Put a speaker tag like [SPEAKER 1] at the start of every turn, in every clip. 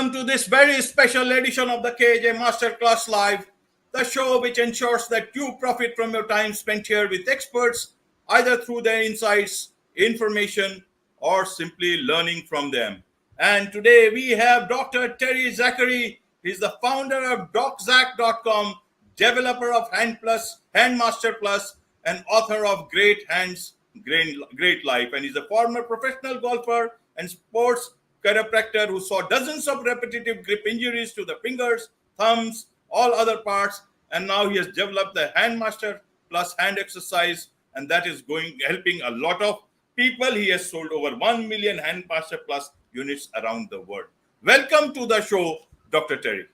[SPEAKER 1] welcome to this very special edition of the KAJ Masterclass Live, the show which ensures that you profit from your time spent here with experts, either through their insights, information, or simply learning from them. And today we have Dr. Terry Zachary. He's the founder of DocZac.com, developer of Handmaster Plus, and author of Great Hands, Great Life. And he's a former professional golfer and sports chiropractor who saw dozens of repetitive grip injuries to the fingers, thumbs, all other parts, and now he has developed the Handmaster Plus hand exercise, and that is helping a lot of people. He has sold over 1 million Handmaster Plus units around the world. Welcome to the show, Dr. Terry.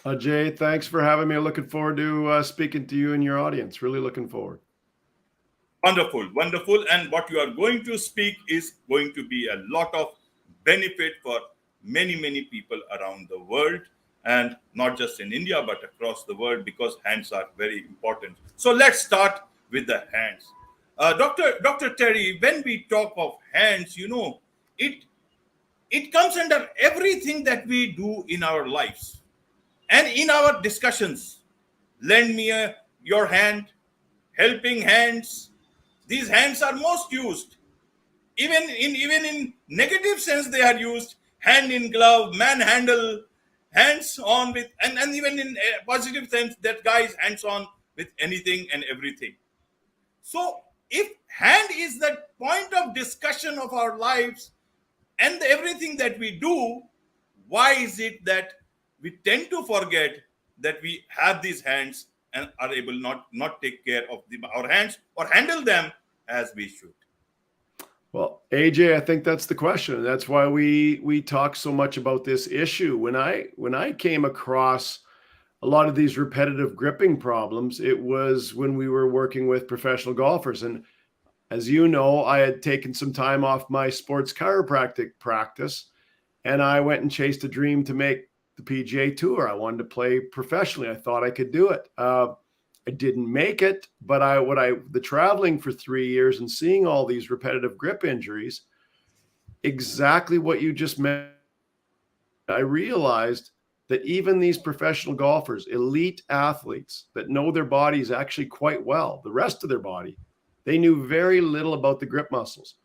[SPEAKER 2] Ajay, thanks for having me. Looking forward to speaking to you and your audience. Really looking forward.
[SPEAKER 1] Wonderful, wonderful. And what you are going to speak is going to be a lot of benefit for many people around the world, and not just in India but across the world, because hands are very important. So let's start with the hands. Dr. Terry, when we talk of hands, it comes under everything that we do in our lives and in our discussions. Lend me your hand, helping hands. These hands are most used. Even in negative sense, they are used. Hand in glove, manhandle, hands on with, and even in a positive sense, that guy is hands on with anything and everything. So if hand is the point of discussion of our lives and everything that we do, why is it that we tend to forget that we have these hands and are able not take care of our hands or handle them as we should?
[SPEAKER 2] Well, AJ, I think that's the question. That's why we talk so much about this issue. When I came across a lot of these repetitive gripping problems, it was when we were working with professional golfers. And as you know, I had taken some time off my sports chiropractic practice, and I went and chased a dream to make the PGA Tour. I wanted to play professionally. I thought I could do it. I didn't make it, but the traveling for 3 years and seeing all these repetitive grip injuries, exactly what you just mentioned, I realized that even these professional golfers, elite athletes that know their bodies actually quite well, the rest of their body, they knew very little about the grip muscles.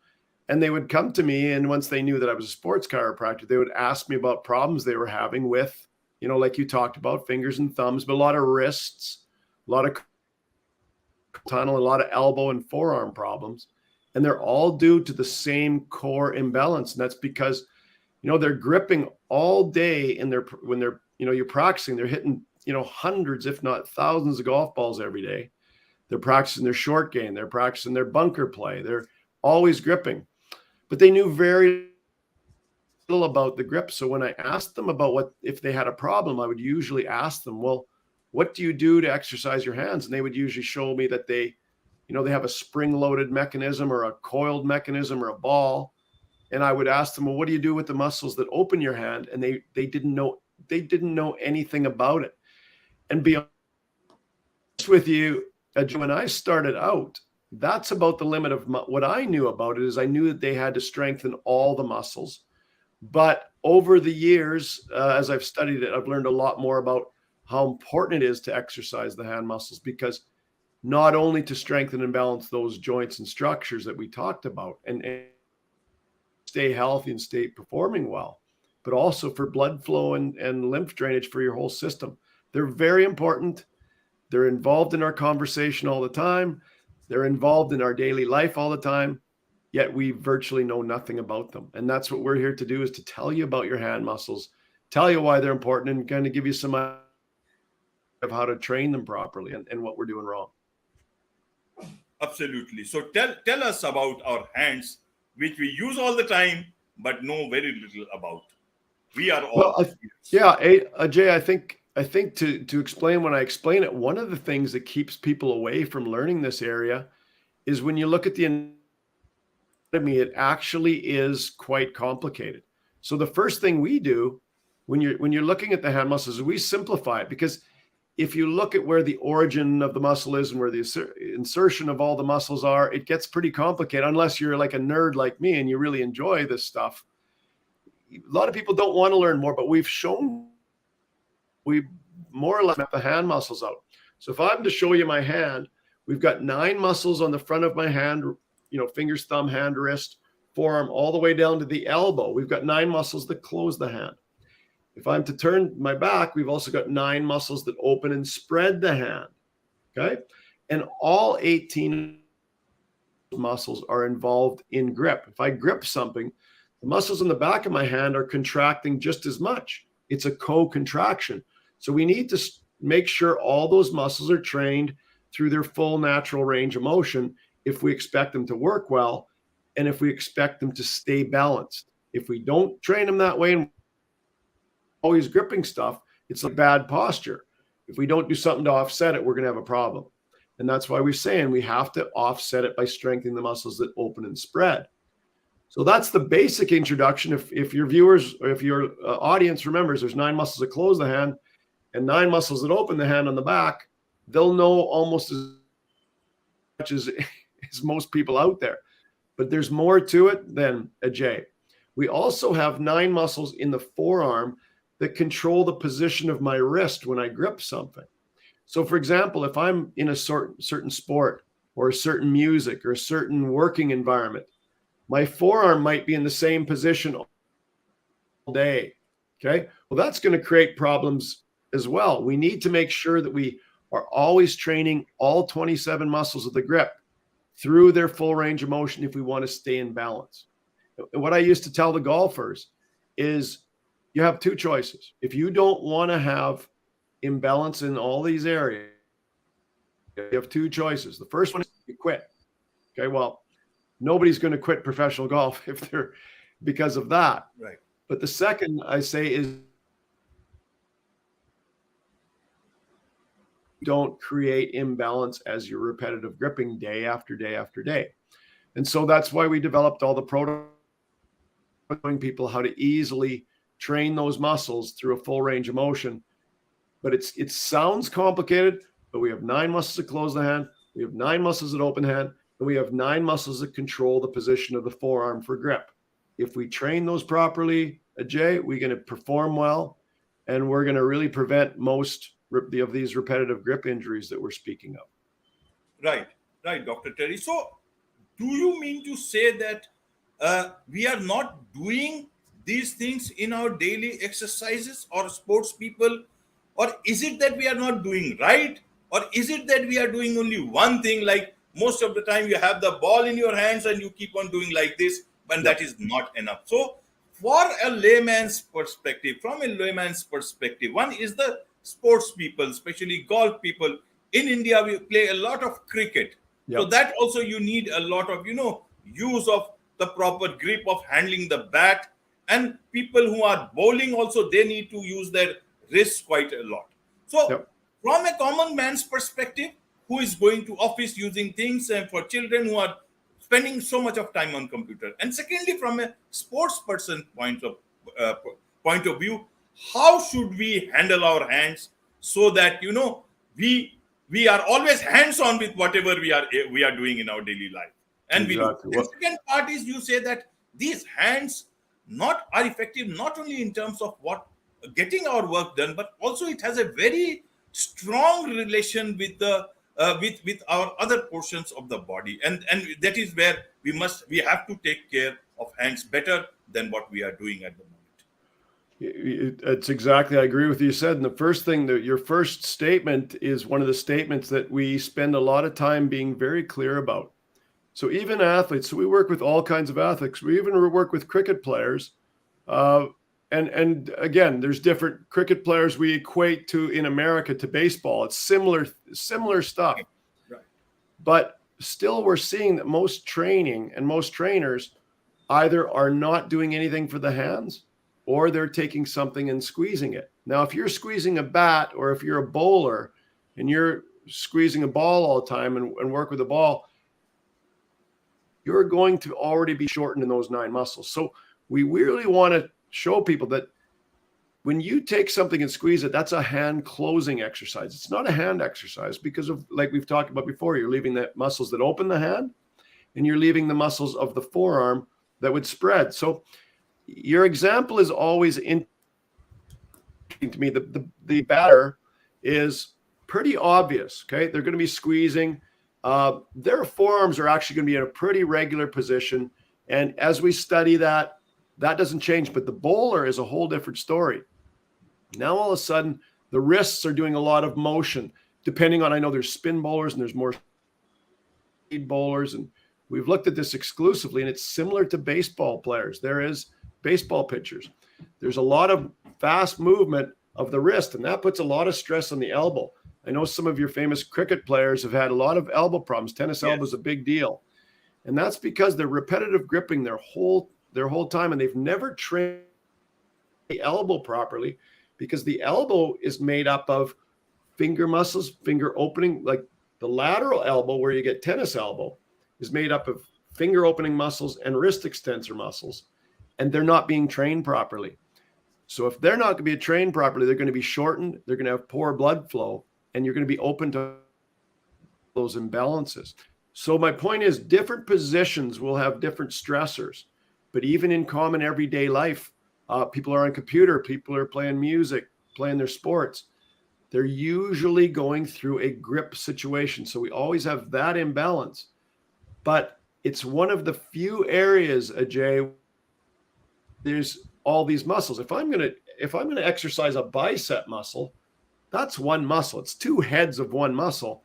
[SPEAKER 2] And they would come to me, and once they knew that I was a sports chiropractor, they would ask me about problems they were having with, like you talked about, fingers and thumbs, but a lot of wrists, a lot of tunnel, a lot of elbow and forearm problems. And they're all due to the same core imbalance. And that's because, they're gripping all day when they're, you're practicing, they're hitting, hundreds, if not thousands of golf balls every day. They're practicing their short game. They're practicing their bunker play. They're always gripping, but they knew very little about the grip. So when I asked them about if they had a problem, I would usually ask them, well, what do you do to exercise your hands? And they would usually show me that they have a spring-loaded mechanism or a coiled mechanism or a ball. And I would ask them, well, what do you do with the muscles that open your hand? And they didn't know anything about it. And be honest with you, when I started out, that's about the limit of what I knew about it. Is I knew that they had to strengthen all the muscles. But over the years, as I've studied it, I've learned a lot more about how important it is to exercise the hand muscles, because not only to strengthen and balance those joints and structures that we talked about and stay healthy and stay performing well, but also for blood flow and lymph drainage for your whole system. They're very important. They're involved in our conversation all the time. They're involved in our daily life all the time, yet we virtually know nothing about them. And that's what we're here to do, is to tell you about your hand muscles, tell you why they're important, and kind of give you some of how to train them properly and what we're doing wrong.
[SPEAKER 1] Absolutely. So tell us about our hands, which we use all the time but know very little about. We are all
[SPEAKER 2] Ajay, I think to explain, when I explain it, one of the things that keeps people away from learning this area is when you look at the anatomy, it actually is quite complicated. So the first thing we do when you're looking at the hand muscles is we simplify it, because if you look at where the origin of the muscle is and where the insertion of all the muscles are, it gets pretty complicated unless you're like a nerd like me and you really enjoy this stuff. a lot of people don't want to learn more, but we've shown we more or less map the hand muscles out. So if I'm to show you my hand, we've got 9 muscles on the front of my hand, fingers, thumb, hand, wrist, forearm, all the way down to the elbow. We've got 9 muscles that close the hand. If I'm to turn my back, we've also got 9 muscles that open and spread the hand. Okay. And all 18 muscles are involved in grip. If I grip something, the muscles in the back of my hand are contracting just as much. It's a co-contraction. So we need to make sure all those muscles are trained through their full natural range of motion if we expect them to work well and if we expect them to stay balanced. If we don't train them that way and always gripping stuff, it's like bad posture. If we don't do something to offset it, we're going to have a problem. And that's why we're saying we have to offset it by strengthening the muscles that open and spread. So that's the basic introduction. If your viewers or if your audience remembers there's 9 muscles that close the hand and 9 muscles that open the hand on the back, they'll know almost as much as most people out there. But there's more to it than Ajay. We also have 9 muscles in the forearm that control the position of my wrist when I grip something. So for example, if I'm in a certain sport or a certain music or a certain working environment, my forearm might be in the same position all day. Okay. Well, that's going to create problems as well. We need to make sure that we are always training all 27 muscles of the grip through their full range of motion if we want to stay in balance. And what I used to tell the golfers is you have 2 choices. If you don't want to have imbalance in all these areas, you have 2 choices. The first one is you quit. Okay, well, nobody's going to quit professional golf if they're because of that.
[SPEAKER 1] Right.
[SPEAKER 2] But the second I say is don't create imbalance as you're repetitive gripping day after day after day. And so that's why we developed all the protocols showing people how to easily train those muscles through a full range of motion. But it sounds complicated, but we have 9 muscles that close the hand, we have 9 muscles that open the hand, and we have 9 muscles that control the position of the forearm for grip. If we train those properly, Ajay, we're going to perform well, and we're going to really prevent most of these repetitive grip injuries that we're speaking of.
[SPEAKER 1] Right, Dr. Terry. So do you mean to say that we are not doing these things in our daily exercises or sports people? Or is it that we are not doing right? Or is it that we are doing only one thing, like most of the time you have the ball in your hands and you keep on doing like this, but that is not enough. So for a layman's perspective, from a layman's perspective, one is the sports people, especially golf people. In India, we play a lot of cricket. So that also you need a lot of, use of the proper grip of handling the bat. And people who are bowling also, they need to use their wrists quite a lot. So from a common man's perspective, who is going to office using things, and for children who are spending so much of time on computer. And secondly, from a sports person point of view, how should we handle our hands so that we are always hands-on with whatever we are doing in our daily life. And exactly. The second part is you say that these hands are effective not only in terms of getting our work done, but also it has a very strong relation with the with our other portions of the body, and that is where we have to take care of hands better than what we are doing at the moment.
[SPEAKER 2] It's exactly, I agree with you said. And the first thing that your first statement is one of the statements that we spend a lot of time being very clear about. So even athletes, so we work with all kinds of athletes. We even work with cricket players. And again, there's different cricket players we equate to in America to baseball. It's similar stuff. Right. But still we're seeing that most training and most trainers either are not doing anything for the hands or they're taking something and squeezing it. Now, if you're squeezing a bat or if you're a bowler and you're squeezing a ball all the time and work with a ball, you're going to already be shortened in those 9 muscles. So we really want to show people that when you take something and squeeze it, that's a hand closing exercise. It's not a hand exercise because of, like we've talked about before, you're leaving the muscles that open the hand and you're leaving the muscles of the forearm that would spread. So your example is always interesting to me. The batter is pretty obvious. Okay, they're going to be squeezing. Their forearms are actually going to be in a pretty regular position, and as we study that, that doesn't change. But the bowler is a whole different story. Now all of a sudden, the wrists are doing a lot of motion. Depending on, I know there's spin bowlers and there's more speed bowlers, and we've looked at this exclusively, and it's similar to baseball players. There is baseball pitchers. There's a lot of fast movement of the wrist, and that puts a lot of stress on the elbow. I know some of your famous cricket players have had a lot of elbow problems. Tennis elbow is a big deal. And that's because they're repetitive gripping their whole time, and they've never trained the elbow properly, because the elbow is made up of finger muscles, finger opening, like the lateral elbow where you get tennis elbow is made up of finger opening muscles and wrist extensor muscles, and they're not being trained properly. So if they're not going to be trained properly, they're going to be shortened, they're going to have poor blood flow, and you're going to be open to those imbalances. So my point is, different positions will have different stressors, but even in common everyday life, people are on a computer, people are playing music, playing their sports. They're usually going through a grip situation. So we always have that imbalance, but it's one of the few areas, Ajay, there's all these muscles. If I'm going to exercise a bicep muscle, that's one muscle. It's two heads of one muscle,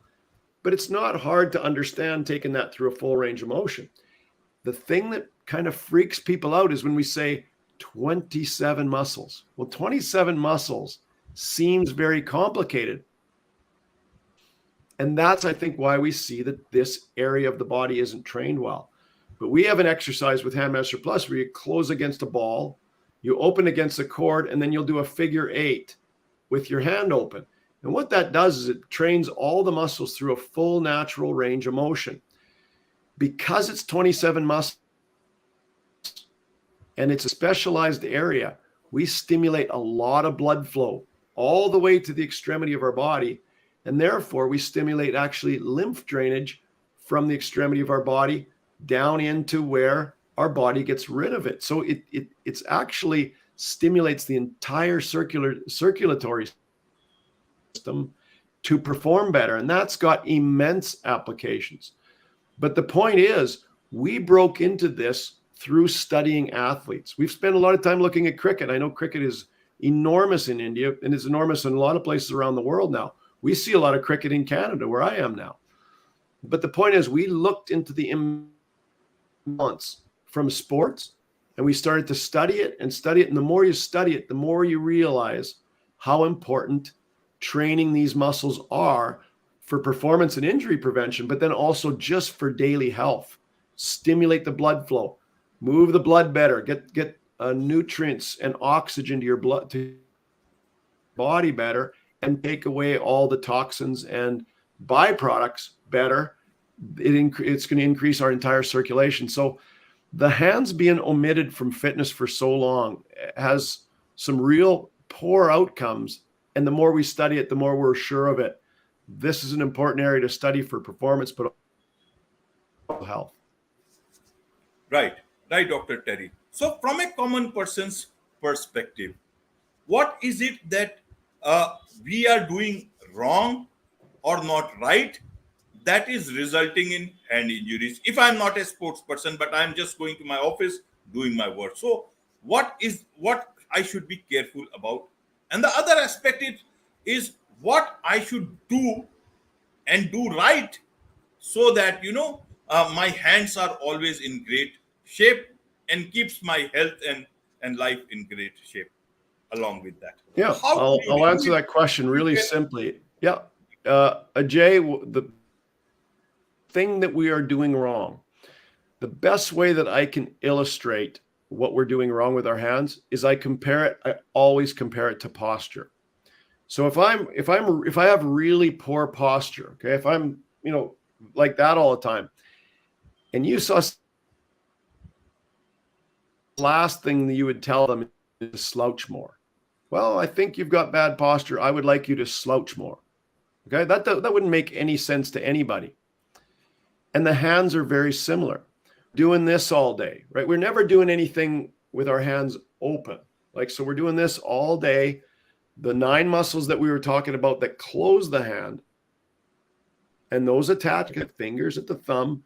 [SPEAKER 2] but it's not hard to understand taking that through a full range of motion. The thing that kind of freaks people out is when we say 27 muscles. Well, 27 muscles seems very complicated. And that's, I think, why we see that this area of the body isn't trained well. But we have an exercise with Handmaster Plus where you close against a ball, you open against a cord, and then you'll do a figure 8 with your hand open. And what that does is it trains all the muscles through a full natural range of motion. Because it's 27 muscles and it's a specialized area, we stimulate a lot of blood flow all the way to the extremity of our body. And therefore, we stimulate actually lymph drainage from the extremity of our body down into where our body gets rid of it. So it's actually stimulates the entire circulatory system to perform better. And that's got immense applications. But the point is, we broke into this through studying athletes. We've spent a lot of time looking at cricket. I know cricket is enormous in India and is enormous in a lot of places around the world now. We see a lot of cricket in Canada, where I am now. But the point is, we looked into the imbalance from sports, and we started to study it. And the more you study it, the more you realize how important training these muscles are for performance and injury prevention, but then also just for daily health. Stimulate the blood flow, move the blood better, get nutrients and oxygen to your blood, to body better, and take away all the toxins and byproducts better. It's going to increase our entire circulation. So the hands being omitted from fitness for so long has some real poor outcomes. And the more we study it, the more we're sure of it. This is an important area to study for performance, but also health.
[SPEAKER 1] Right, Dr. Terry. So from a common person's perspective, what is it that we are doing wrong or not right that is resulting in hand injuries? If I'm not a sports person, but I'm just going to my office doing my work, so what I should be careful about? And the other aspect is what I should do and do right, so that my hands are always in great shape and keeps my health and life in great shape along with that.
[SPEAKER 2] Yeah, I'll answer that question really simply. Yeah, Ajay, the thing that we are doing wrong, the best way that I can illustrate what we're doing wrong with our hands is I always compare it to posture. So if I have really poor posture, okay, if I'm like that all the time, and you saw, last thing that you would tell them is slouch more. Well, I think you've got bad posture. I would like you to slouch more. Okay, that wouldn't make any sense to anybody. And the hands are very similar. Doing this all day, right? We're never doing anything with our hands open. Like, so we're doing this all day. The 9 muscles that we were talking about that close the hand, and those attach at fingers, at the thumb,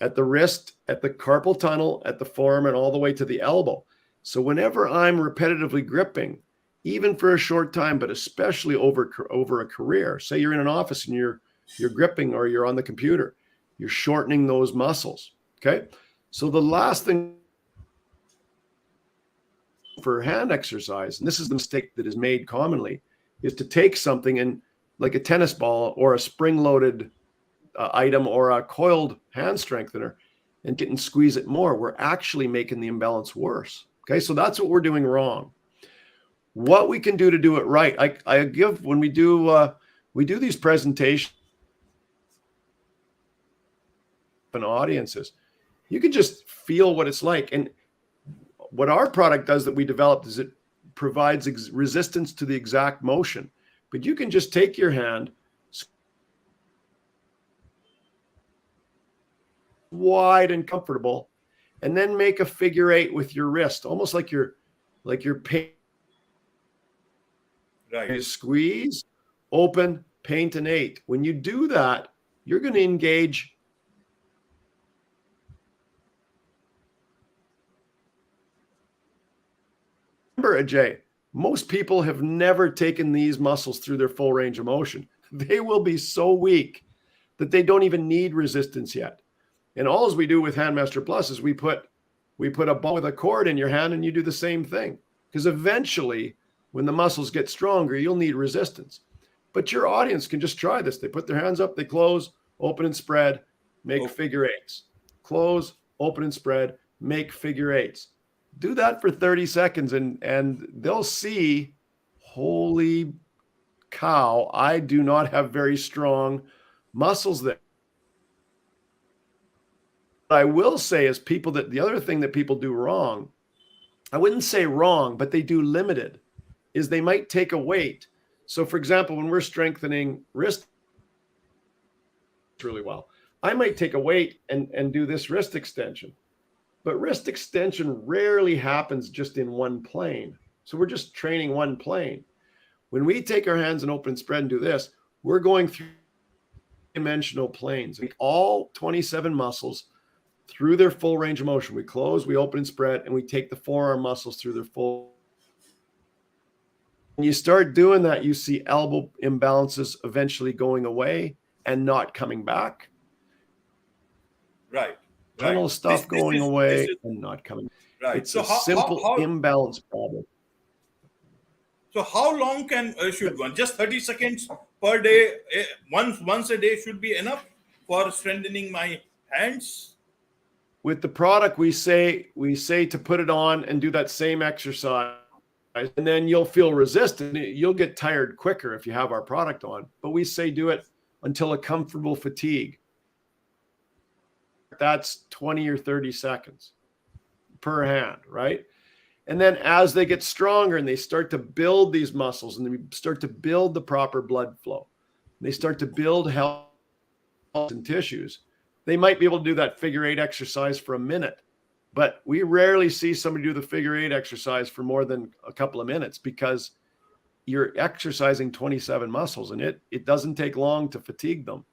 [SPEAKER 2] at the wrist, at the carpal tunnel, at the forearm, and all the way to the elbow. So whenever I'm repetitively gripping, even for a short time, but especially over a career, say you're in an office and you're gripping, or you're on the computer, you're shortening those muscles. Okay. So the last thing for hand exercise, and this is the mistake that is made commonly, is to take something and, like a tennis ball or a spring-loaded item or a coiled hand strengthener, and get and squeeze it more. We're actually making the imbalance worse. Okay, so that's what we're doing wrong. What we can do to do it right, I give, when we do these presentations and audiences, you can just feel what it's like. And what our product does that we developed is it provides resistance to the exact motion. But you can just take your hand wide and comfortable, and then make a figure 8 with your wrist, almost like you're paint.
[SPEAKER 1] Right.
[SPEAKER 2] You squeeze, open, paint an 8. When you do that, you're going to engage. Remember, Ajay, most people have never taken these muscles through their full range of motion. They will be so weak that they don't even need resistance yet. And all as we do with Handmaster Plus is we put a ball with a cord in your hand, and you do the same thing. Because eventually, when the muscles get stronger, you'll need resistance. But your audience can just try this. They put their hands up, they close, open and spread, make figure 8s. Close, open and spread, make figure 8s. Do that for 30 seconds and they'll see, holy cow, I do not have very strong muscles there. What I will say is the other thing that people do wrong, I wouldn't say wrong, but they do limited, is they might take a weight. So for example, when we're strengthening wrist really well, I might take a weight and do this wrist extension. But wrist extension rarely happens just in one plane. So we're just training one plane. When we take our hands and open spread and do this, we're going through dimensional planes. All 27 muscles through their full range of motion. We close, we open and spread, and we take the forearm muscles through their full. When you start doing that, you see elbow imbalances eventually going away and not coming back.
[SPEAKER 1] Right.
[SPEAKER 2] Tunnel stuff going away and not coming.
[SPEAKER 1] Right.
[SPEAKER 2] It's a simple imbalance problem.
[SPEAKER 1] So how long should one? Just 30 seconds per day, once a day should be enough for strengthening my hands?
[SPEAKER 2] With the product, we say to put it on and do that same exercise, and then you'll feel resistant. You'll get tired quicker if you have our product on. But we say do it until a comfortable fatigue. That's 20 or 30 seconds per hand, right? And then as they get stronger and they start to build these muscles and they start to build the proper blood flow, they start to build health and tissues, they might be able to do that figure 8 exercise for a minute. But we rarely see somebody do the figure 8 exercise for more than a couple of minutes, because you're exercising 27 muscles and it doesn't take long to fatigue them.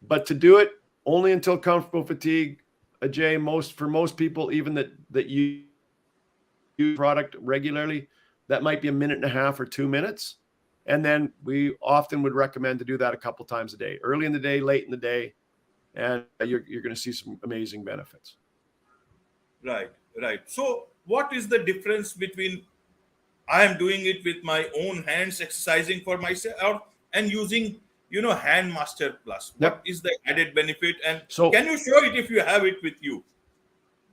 [SPEAKER 2] But to do it only until comfortable fatigue, Ajay, for most people, even that you use product regularly, that might be a minute and a half or 2 minutes. And then we often would recommend to do that a couple times a day, early in the day, late in the day, and you're going to see some amazing benefits.
[SPEAKER 1] Right. So what is the difference between I am doing it with my own hands, exercising for myself, and using, Handmaster Plus? What is the added benefit? And so, can you show it if you have it with you?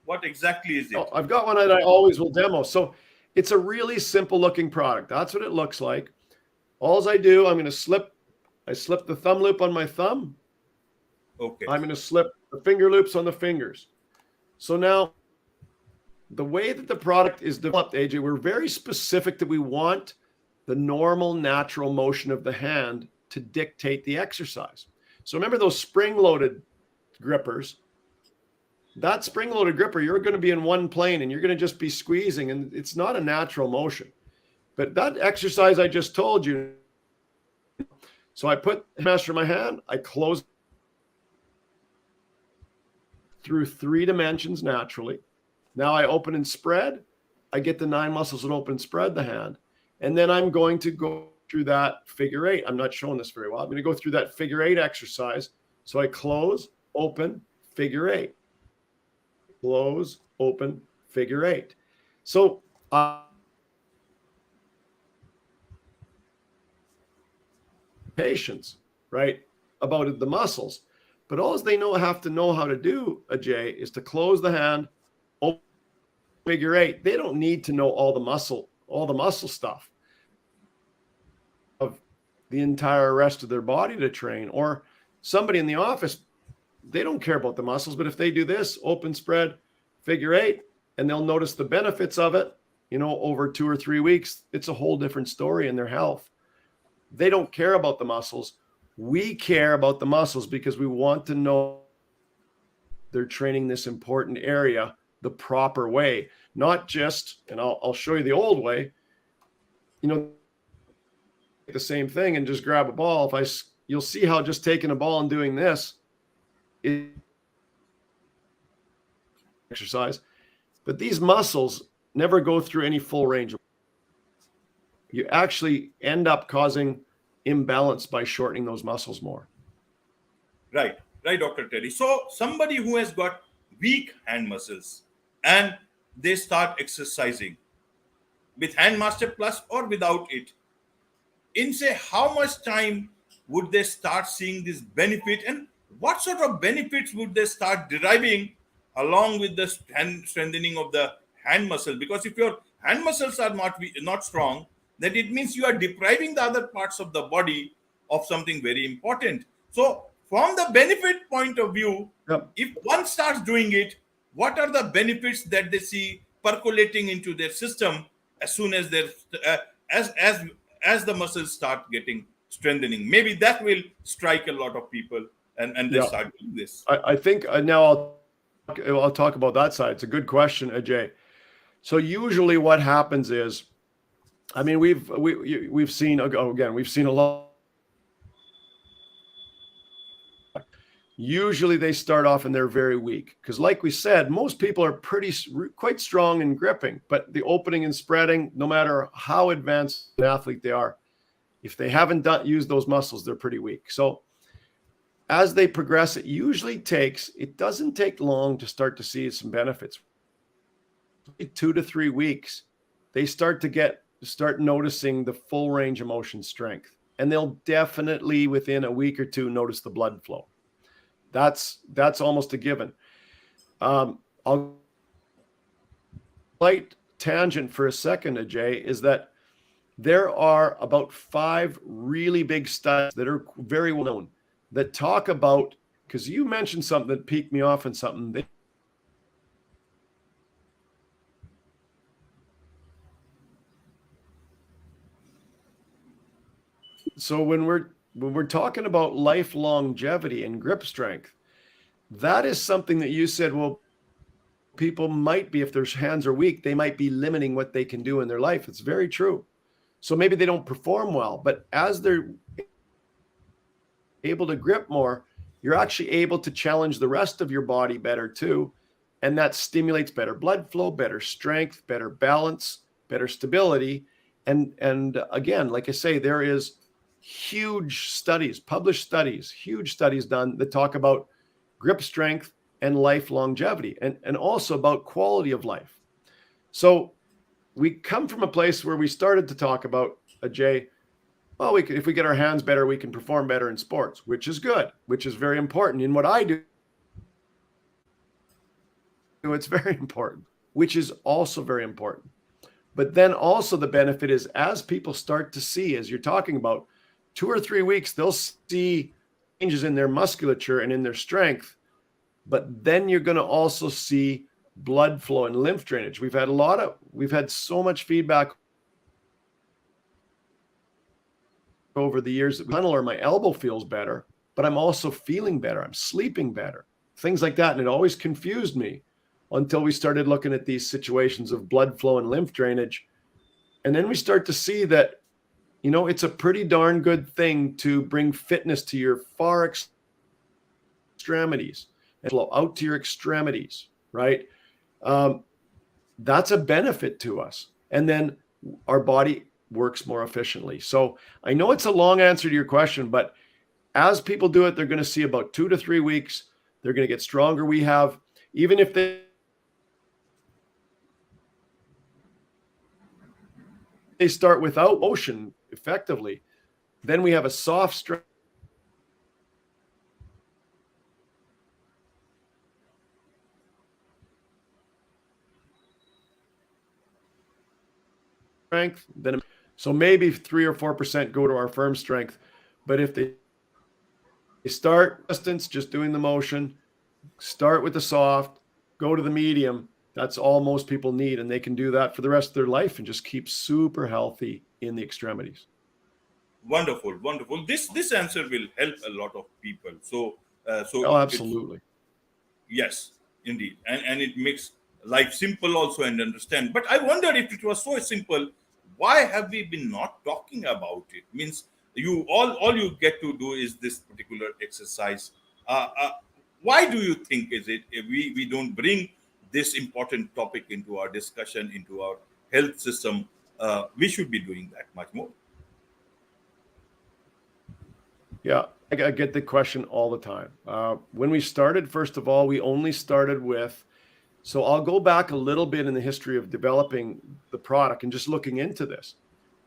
[SPEAKER 1] What exactly is it?
[SPEAKER 2] I've got one that I always will demo. So it's a really simple looking product. That's what it looks like. All I do, I slip the thumb loop on my thumb.
[SPEAKER 1] Okay.
[SPEAKER 2] I'm going to slip the finger loops on the fingers. So now, the way that the product is developed, AJ, we're very specific that we want the normal, natural motion of the hand to dictate the exercise. So remember those spring-loaded grippers? that spring-loaded gripper, you're going to be in one plane and you're going to just be squeezing, and it's not a natural motion. But that exercise I just told you, so I put the Handmaster in my hand, I close through 3 dimensions naturally. Now I open and spread. I get the 9 muscles that open and spread the hand. And then I'm going to go through that figure 8. I'm not showing this very well. I'm going to go through that figure 8 exercise. So I close, open, figure 8. Close, open, figure 8. So patience, right, about the muscles. But all they have to know how to do, Ajay, is to close the hand, open, figure 8. They don't need to know all the muscle stuff of the entire rest of their body to train. Or somebody in the office, they don't care about the muscles, but if they do this, open, spread, figure 8, and they'll notice the benefits of it, over 2 or 3 weeks, it's a whole different story in their health. They don't care about the muscles. We care about the muscles because we want to know they're training this important area the proper way, not just, and I'll show you the old way, the same thing and just grab a ball. You'll see how just taking a ball and doing this is exercise, but these muscles never go through any full range. You actually end up causing imbalance by shortening those muscles more.
[SPEAKER 1] Right, Dr. Terry. So somebody who has got weak hand muscles and they start exercising with Handmaster Plus or without it, in say how much time would they start seeing this benefit, and what sort of benefits would they start deriving along with the strengthening of the hand muscle? Because if your hand muscles are not strong, then it means you are depriving the other parts of the body of something very important. So from the benefit point of view, if one starts doing it, what are the benefits that they see percolating into their system as soon as they're as the muscles start getting strengthening? Maybe that will strike a lot of people and they start doing this.
[SPEAKER 2] I think now I'll talk about that side. It's a good question, Ajay. So usually what happens is, I mean, we've seen a lot. Usually they start off and they're very weak because, like we said, most people are quite strong in gripping, but the opening and spreading, no matter how advanced an athlete they are, if they haven't used those muscles, they're pretty weak. So as they progress, it doesn't take long to start to see some benefits. 2 to 3 weeks, they start noticing the full range of motion strength, and they'll definitely within a week or 2 notice the blood flow. That's almost a given. I'll slight tangent for a second, Ajay, is that there are about 5 really big studies that are very well known that talk about, because you mentioned something that piqued me off on something. So when we're talking about life longevity and grip strength, that is something that you said, well, people might be, if their hands are weak, they might be limiting what they can do in their life. It's very true. So maybe they don't perform well, but as they're able to grip more, you're actually able to challenge the rest of your body better too. And that stimulates better blood flow, better strength, better balance, better stability. And again, like I say, there is huge studies, published studies, huge studies done that talk about grip strength and life longevity and also about quality of life. So we come from a place where we started to talk about, Ajay, well, if we get our hands better, we can perform better in sports, which is good, which is very important. In what I do, it's very important, which is also very important. But then also the benefit is, as people start to see, as you're talking about, 2 or 3 weeks, they'll see changes in their musculature and in their strength. But then you're going to also see blood flow and lymph drainage. We've had so much feedback over the years that my elbow feels better, but I'm also feeling better. I'm sleeping better. things like that. And it always confused me until we started looking at these situations of blood flow and lymph drainage. And then we start to see that, it's a pretty darn good thing to bring fitness to your far extremities and flow out to your extremities, right? That's a benefit to us. And then our body works more efficiently. So I know it's a long answer to your question, but as people do it, they're going to see about 2 to 3 weeks. They're going to get stronger. We have, even if they start without motion effectively, then we have a soft strength. Then so maybe 3 or 4% go to our firm strength. But if they start distance, just doing the motion, start with the soft, go to the medium, that's all most people need. And they can do that for the rest of their life and just keep super healthy in the extremities.
[SPEAKER 1] Wonderful, wonderful. This answer will help a lot of people. So
[SPEAKER 2] absolutely.
[SPEAKER 1] Yes, indeed. And it makes life simple also and understand. But I wonder, if it was so simple, why have we been not talking about it? Means you all you get to do is this particular exercise. Why do you think is it we don't bring this important topic into our discussion, into our health system? We should be doing that much more.
[SPEAKER 2] Yeah, I get the question all the time. When we started, first of all, we only started with, so I'll go back a little bit in the history of developing the product and just looking into this.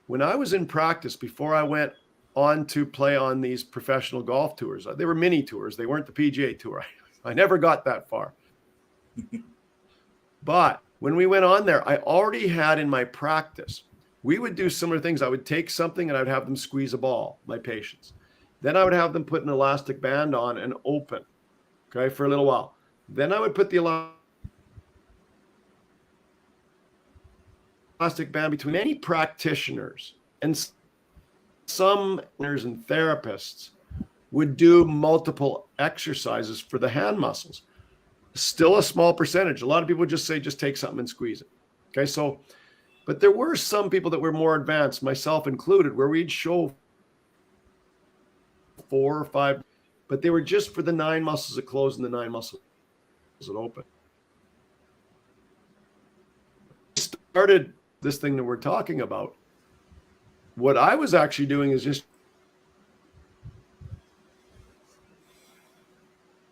[SPEAKER 2] When I was in practice, before I went on to play on these professional golf tours, they were mini tours. They weren't the PGA Tour. I never got that far. But when we went on there, I already had in my practice, we would do similar things. I would take something and I'd have them squeeze a ball, my patients. Then I would have them put an elastic band on and open, okay, for a little while. Then I would put the elastic band between any practitioners, and some trainers and therapists would do multiple exercises for the hand muscles. Still a small percentage. A lot of people would just say, just take something and squeeze it. Okay, so, but there were some people that were more advanced, myself included, where we'd show 4 or 5, but they were just for the 9 muscles that close and the 9 muscles that open. Started this thing that we're talking about. What I was actually doing is just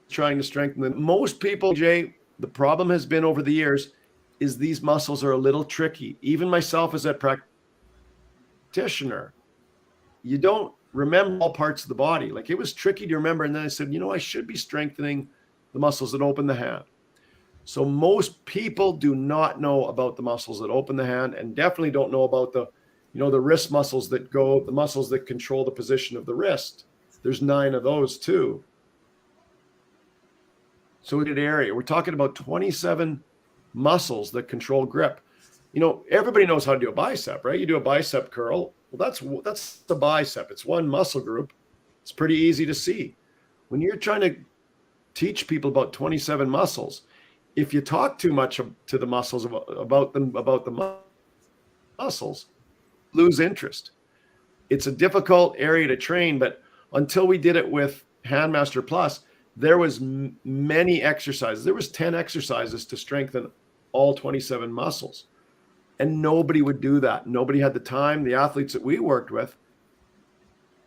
[SPEAKER 2] trying to strengthen them. Most people, Jay, the problem has been over the years is these muscles are a little tricky. Even myself as a practitioner, you don't remember all parts of the body. Like, it was tricky to remember. And then I said, I should be strengthening the muscles that open the hand. So most people do not know about the muscles that open the hand, and definitely don't know about the wrist muscles that go, the muscles that control the position of the wrist. There's 9 of those too. So in an area, we're talking about 27 muscles that control grip. Everybody knows how to do a bicep, right? You do a bicep curl. Well, that's the bicep. It's one muscle group. It's pretty easy to see. When you're trying to teach people about 27 muscles, if you talk too much to the muscles about the muscles, lose interest. It's a difficult area to train, but until we did it with Handmaster Plus, there was many exercises. There was 10 exercises to strengthen all 27 muscles. And nobody would do that. Nobody had the time. The athletes that we worked with,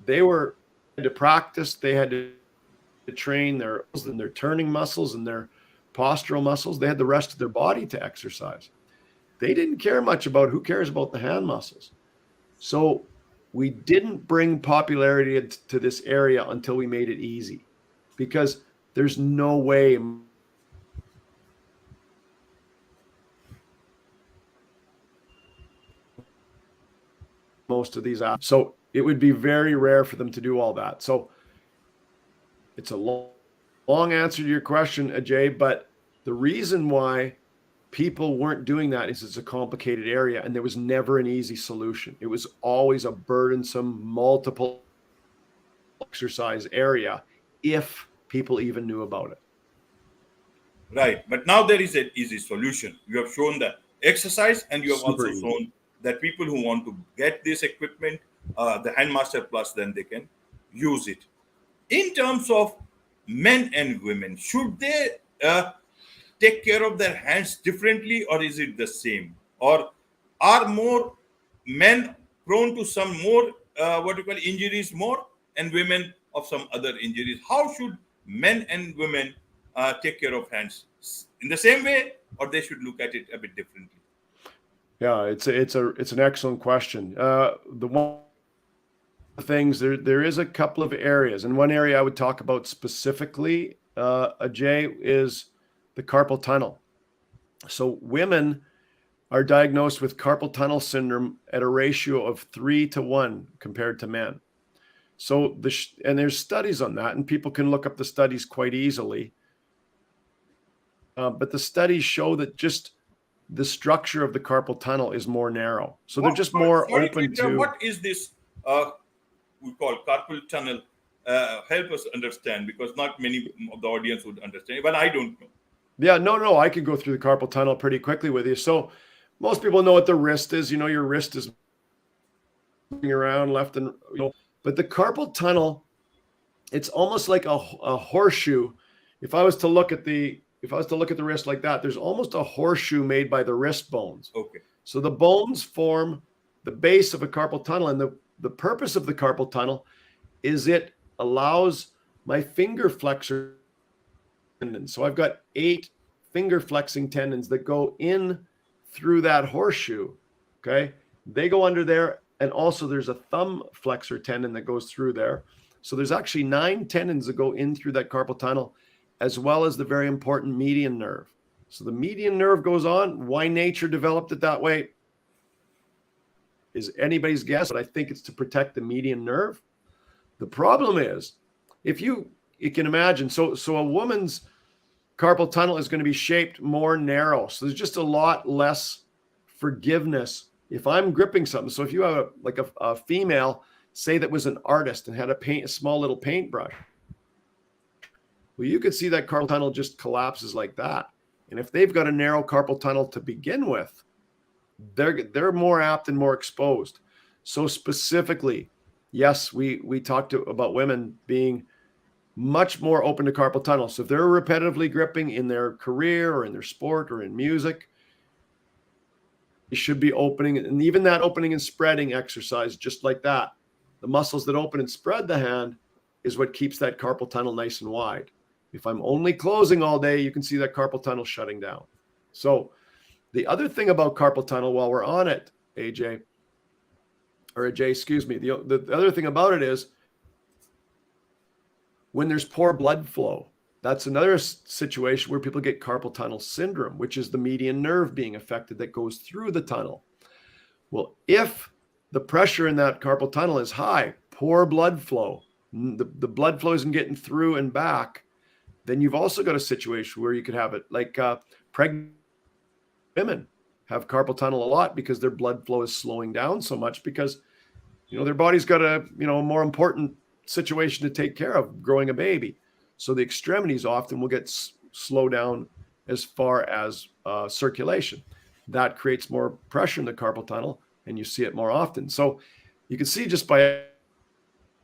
[SPEAKER 2] they had to practice. They had to train their turning muscles and their postural muscles. They had the rest of their body to exercise. They didn't care much about, who cares about the hand muscles? So we didn't bring popularity to this area until we made it easy, because there's no way most of these athletes. So it would be very rare for them to do all that. So it's a long answer to your question, Ajay, but the reason why people weren't doing that is it's a complicated area, and there was never an easy solution. It was always a burdensome, multiple exercise area if people even knew about it.
[SPEAKER 1] Right. But now there is an easy solution. You have shown the exercise, and you have
[SPEAKER 2] Super
[SPEAKER 1] also
[SPEAKER 2] easy.
[SPEAKER 1] shown that people who want to get this equipment, the Handmaster Plus, then they can use it. In terms of men and women, should they take care of their hands differently, or is it the same? Or are more men prone to some more what you call injuries more, and women of some other injuries? How should men and women take care of hands in the same way, or they should look at it a bit differently?
[SPEAKER 2] Yeah, it's an excellent question. The one things there is a couple of areas, and one area I would talk about specifically, Ajay, is the carpal tunnel. So women are diagnosed with carpal tunnel syndrome at a ratio of 3 to 1 compared to men. So and there's studies on that, and people can look up the studies quite easily. But the studies show that just the structure of the carpal tunnel is more narrow. So they're just more
[SPEAKER 1] Sorry to
[SPEAKER 2] open
[SPEAKER 1] interrupt.
[SPEAKER 2] to.
[SPEAKER 1] What is this we call carpal tunnel? Help us understand, because not many of the audience would understand, but I don't know.
[SPEAKER 2] Yeah, no, I could go through the carpal tunnel pretty quickly with you. So most people know what the wrist is. You know, your wrist is moving around left and but the carpal tunnel, it's almost like a horseshoe. If I was to look at the wrist like that, there's almost a horseshoe made by the wrist bones.
[SPEAKER 1] Okay.
[SPEAKER 2] So the bones form the base of a carpal tunnel, and the purpose of the carpal tunnel is it allows my finger flexor tendons. So I've got 8 finger flexing tendons that go in through that horseshoe. Okay. They go under there. And also there's a thumb flexor tendon that goes through there. So there's actually 9 tendons that go in through that carpal tunnel, as well as the very important median nerve. So the median nerve goes on. Why nature developed it that way is anybody's guess, but I think it's to protect the median nerve. The problem is, if you can imagine, so a woman's carpal tunnel is going to be shaped more narrow. So there's just a lot less forgiveness if I'm gripping something. So if you have a female, say, that was an artist and had a small little paintbrush, well, you could see that carpal tunnel just collapses like that. And if they've got a narrow carpal tunnel to begin with, they're more apt and more exposed. So specifically, yes, we talked about women being much more open to carpal tunnel. So if they're repetitively gripping in their career or in their sport or in music, they should be opening, and even that opening and spreading exercise, just like that. The muscles that open and spread the hand is what keeps that carpal tunnel nice and wide. If I'm only closing all day, you can see that carpal tunnel shutting down. So the other thing about carpal tunnel, while we're on it, Ajay, excuse me, the other thing about it is when there's poor blood flow, that's another situation where people get carpal tunnel syndrome, which is the median nerve being affected that goes through the tunnel. Well, if the pressure in that carpal tunnel is high, poor blood flow, the blood flow isn't getting through and back, then you've also got a situation where you could have it like pregnant women have carpal tunnel a lot because their blood flow is slowing down so much because, their body's got a more important situation to take care of, growing a baby. So the extremities often will get slowed down as far as circulation. That creates more pressure in the carpal tunnel, and you see it more often. So you can see just by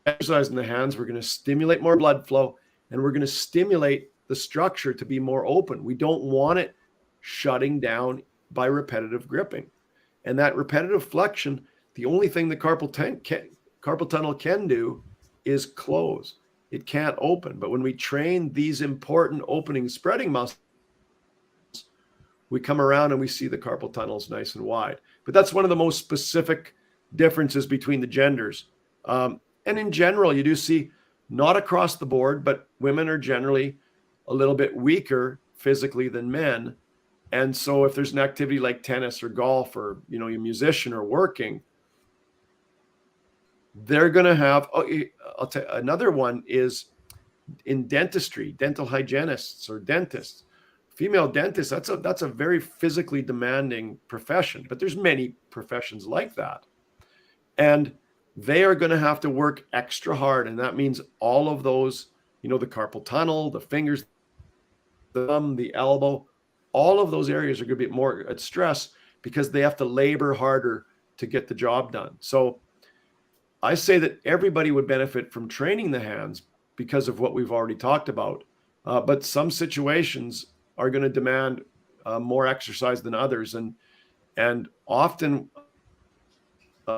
[SPEAKER 2] exercising the hands, we're going to stimulate more blood flow, and we're going to stimulate the structure to be more open. We don't want it shutting down by repetitive gripping. And that repetitive flexion, the only thing the carpal tunnel can do is close. It can't open. But when we train these important opening spreading muscles, we come around and we see the carpal tunnels nice and wide. But that's one of the most specific differences between the genders. And in general, you do see, not across the board, but women are generally a little bit weaker physically than men. And so if there's an activity like tennis or golf, or, you're a musician or working, they're going to have, I'll tell you, another one is in dentistry, dental hygienists or dentists. Female dentists, that's a very physically demanding profession, but there's many professions like that. And they are going to have to work extra hard. And that means all of those, the carpal tunnel, the fingers, the thumb, the elbow, all of those areas are going to be more at stress because they have to labor harder to get the job done. So I say that everybody would benefit from training the hands because of what we've already talked about. But some situations are going to demand more exercise than others. And often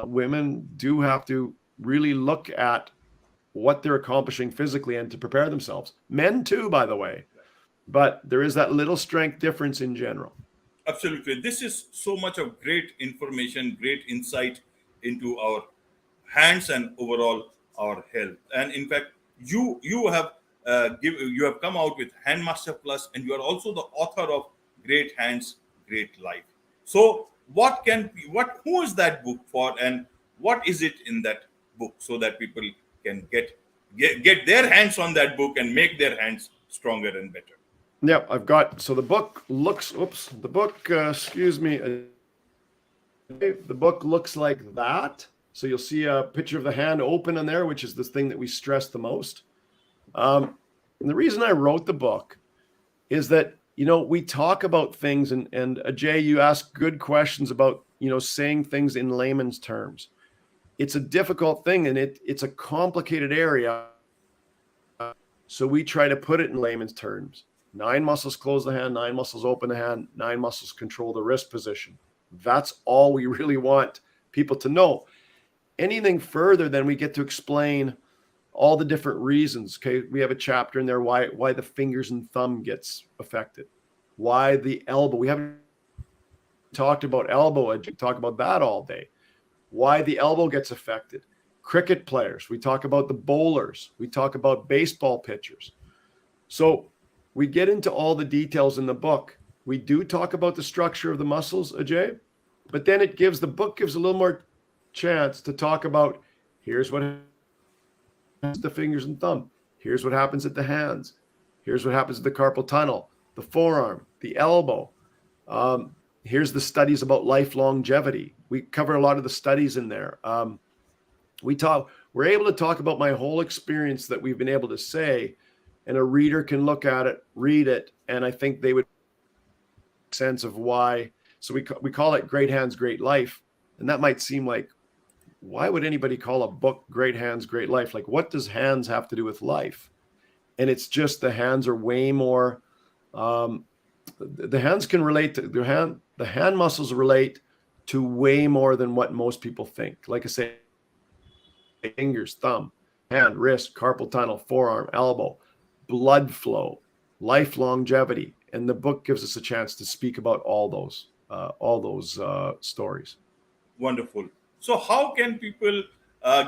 [SPEAKER 2] women do have to really look at what they're accomplishing physically and to prepare themselves. Men too, by the way. But there is that little strength difference in general.
[SPEAKER 1] Absolutely. This is so much of great information, great insight into our hands and overall our health. And in fact, you have you have come out with Handmaster Plus, and you are also the author of Great Hands, Great Life. So, who is that book for, and what is it in that book, so that people can get their hands on that book and make their hands stronger and better?
[SPEAKER 2] Yeah, I've got, so the book looks, excuse me, the book looks like that. So you'll see a picture of the hand open in there, which is the thing that we stress the most. And the reason I wrote the book is that, we talk about things, and Ajay, you ask good questions about, saying things in layman's terms. It's a difficult thing, and it's a complicated area. So we try to put it in layman's terms. 9 muscles close the hand, 9 muscles open the hand, 9 muscles control the wrist position. That's all we really want people to know. Anything further, then we get to explain all the different reasons. Okay, we have a chapter in there why the fingers and thumb gets affected, why the elbow. We haven't talked about elbow. I talk about that all day. Why the elbow gets affected. Cricket players. We talk about the bowlers. We talk about baseball pitchers. So we get into all the details in the book. We do talk about the structure of the muscles, Ajay, but then the book gives a little more chance to talk about, here's what happens to the fingers and thumb. Here's what happens at the hands. Here's what happens at the carpal tunnel, the forearm, the elbow. Here's the studies about life longevity. We cover a lot of the studies in there. We're able to talk about my whole experience that we've been able to say, and a reader can look at it, read it, and I think they would make sense of why. So we call it Great Hands, Great Life. And that might seem like, why would anybody call a book Great Hands, Great Life? Like, what does hands have to do with life? And it's just the hands are way more, the hands can relate to, the hand muscles relate to way more than what most people think. Like I say, fingers, thumb, hand, wrist, carpal tunnel, forearm, elbow, blood flow, life longevity. And the book gives us a chance to speak about all those stories.
[SPEAKER 1] Wonderful. So how can people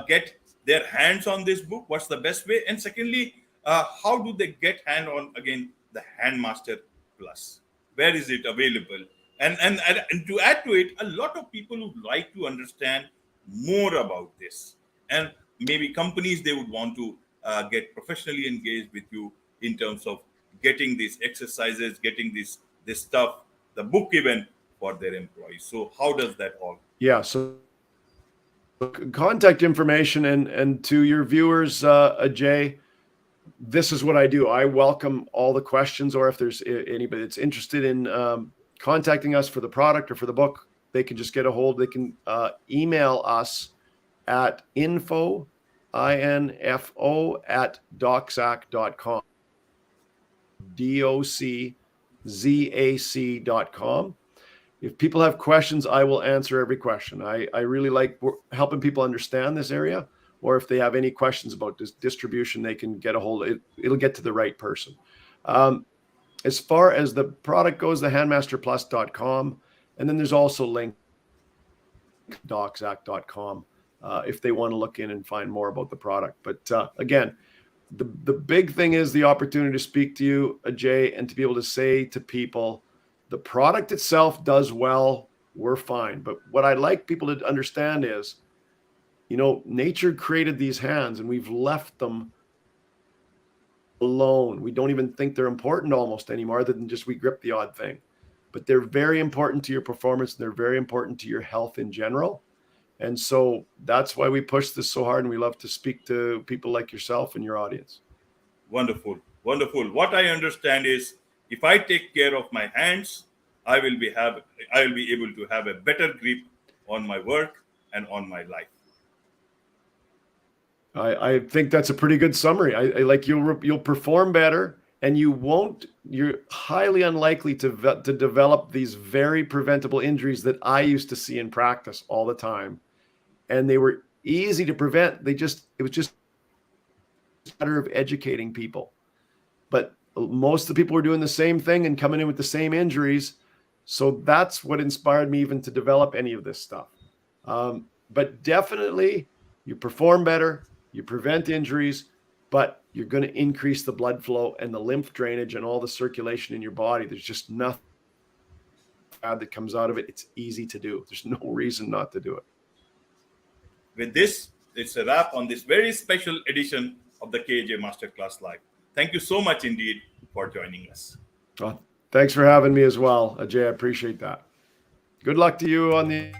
[SPEAKER 1] get their hands on this book? What's the best way? And secondly, how do they get hand on, again, the Handmaster Plus? Where is it available? And to add to it, a lot of people would like to understand more about this. And maybe companies, they would want to get professionally engaged with you in terms of getting these exercises, getting this stuff, the book even for their employees. So how does that all?
[SPEAKER 2] Yeah. So contact information, and to your viewers, Ajay, this is what I do. I welcome all the questions, or if there's anybody that's interested in contacting us for the product or for the book, they can just get a hold. They can email us at info at doczac.com, doczac.com. If people have questions, I will answer every question. I really like helping people understand this area, or if they have any questions about this distribution, they can get a hold of it. It'll get to the right person. As far as the product goes, the handmasterplus.com, and then there's also link doczac.com if they want to look in and find more about the product. But again, the big thing is the opportunity to speak to you, Ajay, and to be able to say to people, the product itself does well, we're fine. But what I'd like people to understand is, nature created these hands and we've left them alone. We don't even think they're important almost anymore, other than just we grip the odd thing. But they're very important to your performance, and they're very important to your health in general. And so that's why we push this so hard, and we love to speak to people like yourself and your audience.
[SPEAKER 1] Wonderful. Wonderful. What I understand is If I take care of my hands, I will be able to have a better grip on my work and on my life.
[SPEAKER 2] I think that's a pretty good summary. I like you'll perform better, and you're highly unlikely to develop these very preventable injuries that I used to see in practice all the time. And they were easy to prevent. It was just a matter of educating people. But most of the people were doing the same thing and coming in with the same injuries. So that's what inspired me even to develop any of this stuff. But definitely you perform better, you prevent injuries, but you're going to increase the blood flow and the lymph drainage and all the circulation in your body. There's just nothing bad that comes out of it. It's easy to do. There's no reason not to do it.
[SPEAKER 1] With this, it's a wrap on this very special edition of the KAJ Masterclass Live. Thank you so much indeed for joining us.
[SPEAKER 2] Well, thanks for having me as well, Ajay. I appreciate that. Good luck to you on the